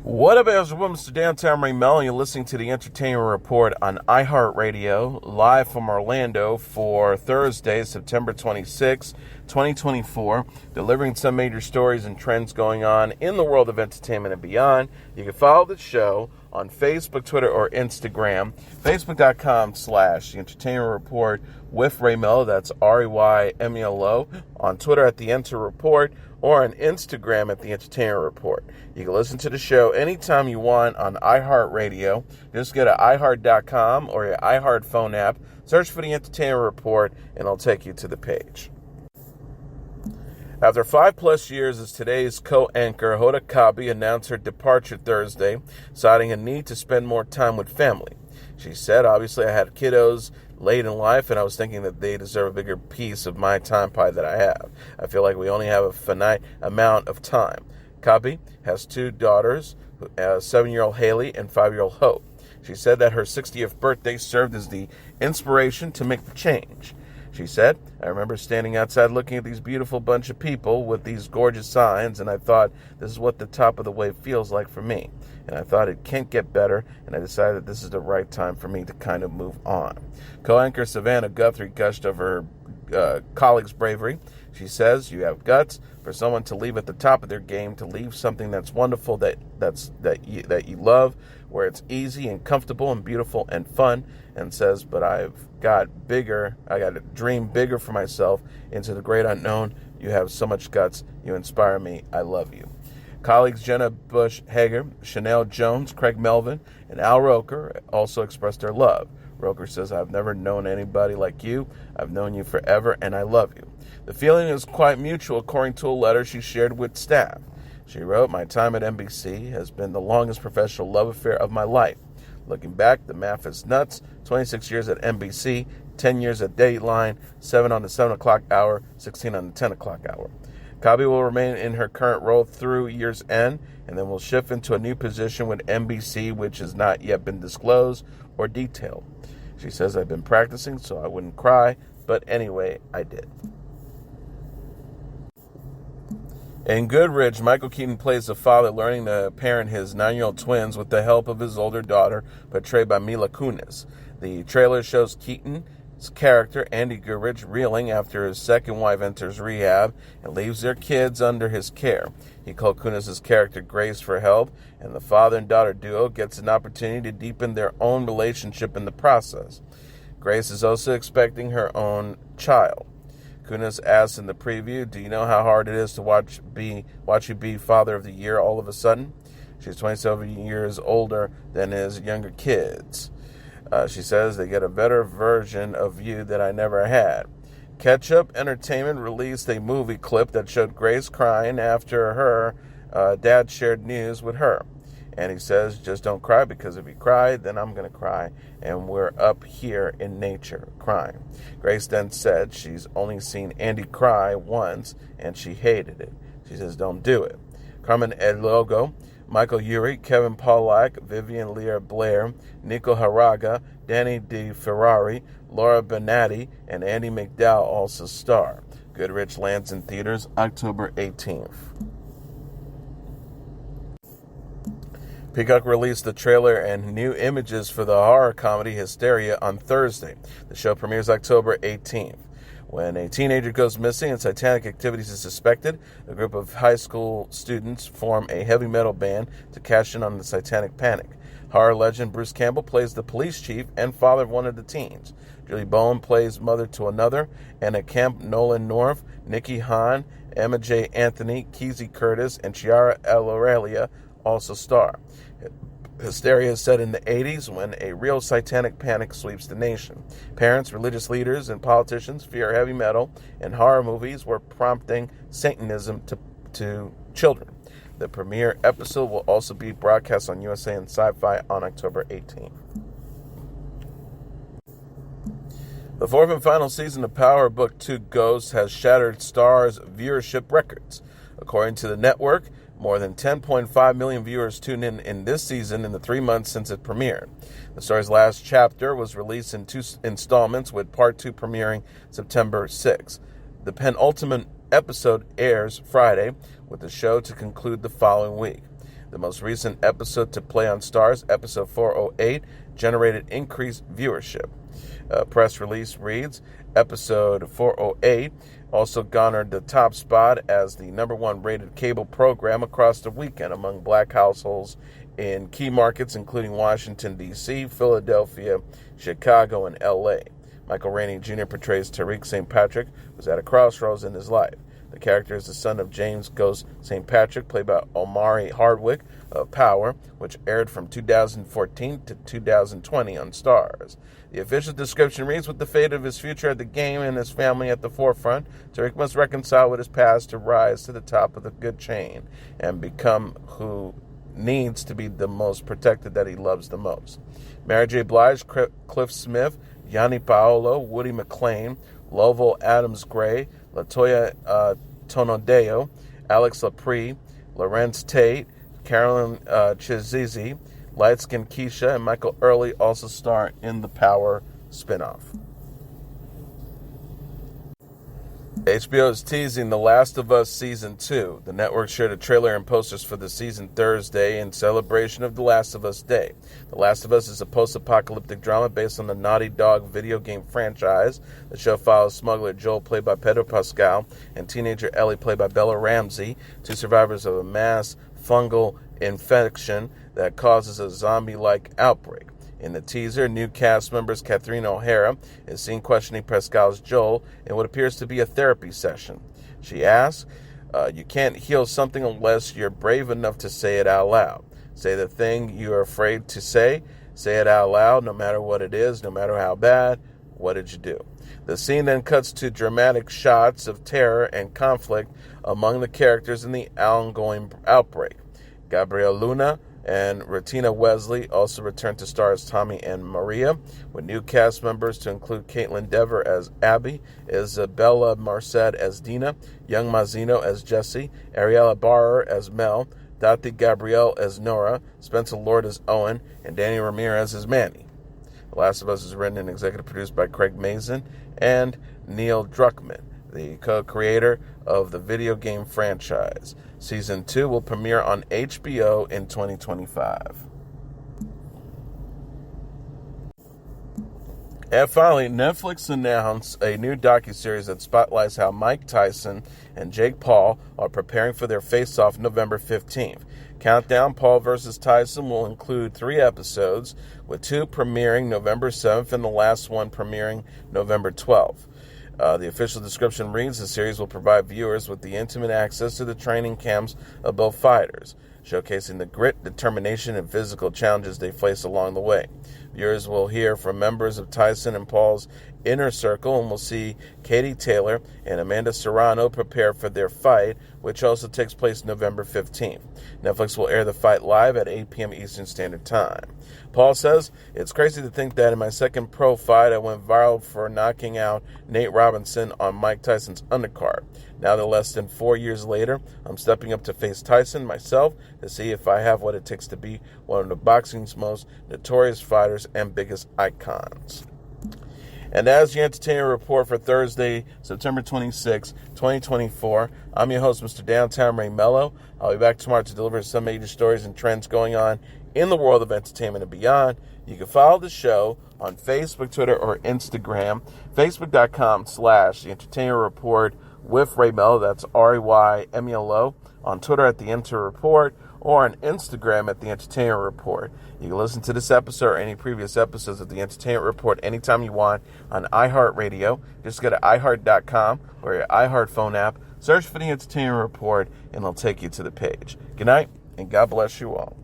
What up, everyone? Mr. Downtown Melo, and you're listening to the Entertainment Report on iHeartRadio, live from Orlando for Thursday, September 26, 2024, delivering some major stories and trends going on in the world of entertainment and beyond. You can follow the show on Facebook, Twitter, or Instagram. Facebook.com/The Entertainment Report with Ray Melo, that's REYMELO. On Twitter at The Enter Report, or on Instagram at The Entertainment Report. You can listen to the show anytime you want on iHeartRadio. Just go to iHeart.com or your iHeart phone app, search for The Entertainment Report, and it'll take you to the page. After 5+ years as today's co-anchor, Hoda Kotb announced her departure Thursday, citing a need to spend more time with family. She said, obviously I had kiddos late in life, and I was thinking that they deserve a bigger piece of my time pie that I have. I feel like we only have a finite amount of time. Kotb has 2 daughters, 7-year-old Haley and 5-year-old Hope. She said that her 60th birthday served as the inspiration to make the change. She said, I remember standing outside looking at these beautiful bunch of people with these gorgeous signs, and I thought, this is what the top of the wave feels like for me. And I thought it can't get better, and I decided that this is the right time for me to kind of move on. Co-anchor Savannah Guthrie gushed of her colleagues' bravery. She says, you have guts for someone to leave at the top of their game, to leave something that's wonderful, that you love, where it's easy and comfortable and beautiful and fun, and says, but I got to dream bigger for myself into the great unknown. You have so much guts. You inspire me. I love you. Colleagues Jenna Bush Hager, Chanel Jones, Craig Melvin, and Al Roker also expressed their love. Roker says, I've never known anybody like you. I've known you forever, and I love you. The feeling is quite mutual, according to a letter she shared with staff. She wrote, my time at NBC has been the longest professional love affair of my life. Looking back, the math is nuts. 26 years at NBC, 10 years at Dateline, 7 on the 7 o'clock hour, 16 on the 10 o'clock hour. Kotb will remain in her current role through year's end, and then will shift into a new position with NBC, which has not yet been disclosed or detailed. She says, I've been practicing so I wouldn't cry, but anyway, I did. In Goodrich, Michael Keaton plays a father learning to parent his 9-year-old twins with the help of his older daughter, portrayed by Mila Kunis. The trailer shows Keaton's character, Andy Goodrich, reeling after his second wife enters rehab and leaves their kids under his care. He called Kunis' character Grace for help, and the father and daughter duo gets an opportunity to deepen their own relationship in the process. Grace is also expecting her own child. Kunis asks in the preview, do you know how hard it is to watch you be Father of the Year all of a sudden? She's 27 years older than his younger kids. She says they get a better version of you that I never had. Ketchup Entertainment released a movie clip that showed Grace crying after her dad shared news with her. And he says, just don't cry, because if you cry, then I'm going to cry. And we're up here in nature crying. Grace then said she's only seen Andy cry once, and she hated it. She says, don't do it. Carmen Elogo, Michael Urie, Kevin Pollack, Vivian Lear Blair, Nico Haraga, Danny DeFerrari, Laura Benatti, and Andy McDowell also star. Goodrich lands in theaters October 18th. Peacock released the trailer and new images for the horror comedy Hysteria on Thursday. The show premieres October 18th. When a teenager goes missing and satanic activities is suspected, a group of high school students form a heavy metal band to cash in on the satanic panic. Horror legend Bruce Campbell plays the police chief and father of one of the teens. Julie Bowen plays mother to another. Anna Kemp, Nolan North, Nikki Hahn, Emma J. Anthony, Kesey Curtis, and Chiara Aurelia also star. Hysteria is set in the 80s when a real satanic panic sweeps the nation. Parents, religious leaders, and politicians fear heavy metal, and horror movies were prompting Satanism to children. The premiere episode will also be broadcast on USA and Sci-Fi on October 18th. The 4th and final season of Power Book 2 Ghosts has shattered Star's viewership records. According to the network, more than 10.5 million viewers tuned in this season in the 3 months since it premiered. The story's last chapter was released in 2 installments, with Part 2 premiering September 6. The penultimate episode airs Friday, with the show to conclude the following week. The most recent episode to play on Starz, episode 408, generated increased viewership. Press release reads, episode 408 also garnered the top spot as the number one rated cable program across the weekend among black households in key markets including Washington, D.C., Philadelphia, Chicago, and L.A. Michael Rainey Jr. portrays Tariq St. Patrick, who's at a crossroads in his life. The character is the son of James Ghost St. Patrick, played by Omari Hardwick of Power, which aired from 2014 to 2020 on Starz. The official description reads, with the fate of his future at the game and his family at the forefront, Tariq must reconcile with his past to rise to the top of the good chain and become who needs to be the most protected that he loves the most. Mary J. Blige, Cliff Smith, Yanni Paolo, Woody McClain, Lovell Adams Gray, Latoya Tonodeo, Alex Laprie, Lorenz Tate, Carolyn Chizizi, Lightskin Keisha, and Michael Early also star in the Power spinoff. HBO is teasing The Last of Us Season 2. The network shared a trailer and posters for the season Thursday in celebration of The Last of Us Day. The Last of Us is a post-apocalyptic drama based on the Naughty Dog video game franchise. The show follows smuggler Joel, played by Pedro Pascal, and teenager Ellie, played by Bella Ramsey, two survivors of a mass fungal infection that causes a zombie-like outbreak. In the teaser, new cast members Catherine O'Hara is seen questioning Pascal's Joel in what appears to be a therapy session. She asks, you can't heal something unless you're brave enough to say it out loud. Say the thing you're afraid to say it out loud, no matter what it is, no matter how bad. What did you do? The scene then cuts to dramatic shots of terror and conflict among the characters in the ongoing outbreak. Gabriel Luna and Retina Wesley also returned to star as Tommy and Maria, with new cast members to include Caitlin Dever as Abby, Isabella Marced as Dina, Young Mazzino as Jesse, Ariella Barrer as Mel, Dati Gabrielle as Nora, Spencer Lord as Owen, and Danny Ramirez as Manny. The Last of Us is written and executive produced by Craig Mazin and Neil Druckmann, the co-creator of the video game franchise. Season 2 will premiere on HBO in 2025. And finally, Netflix announced a new docuseries that spotlights how Mike Tyson and Jake Paul are preparing for their face-off November 15th. Countdown Paul vs. Tyson will include 3 episodes, with 2 premiering November 7th and the last one premiering November 12th. The official description reads, the series will provide viewers with the intimate access to the training camps of both fighters, showcasing the grit, determination, and physical challenges they face along the way. Viewers will hear from members of Tyson and Paul's inner circle and will see Katie Taylor and Amanda Serrano prepare for their fight, which also takes place November 15th. Netflix will air the fight live at 8 p.m. Eastern Standard Time. Paul says, it's crazy to think that in my second pro fight, I went viral for knocking out Nate Robinson on Mike Tyson's undercard. Now that less than 4 years later, I'm stepping up to face Tyson myself to see if I have what it takes to be one of the boxing's most notorious fighters and biggest icons. And as the Entertainment Report for Thursday, September 26, 2024, I'm your host, Mr. Downtown Ray Melo. I'll be back tomorrow to deliver some major stories and trends going on in the world of entertainment and beyond. You can follow the show on Facebook, Twitter, or Instagram. Facebook.com/The Entertainment Report with Ray Melo. That's RAYMELO. On Twitter at The Enter Report, or on Instagram at The Entertainment Report. You can listen to this episode or any previous episodes of The Entertainment Report anytime you want on iHeartRadio. Just go to iHeart.com or your iHeart phone app, search for The Entertainment Report, and it'll take you to the page. Good night, and God bless you all.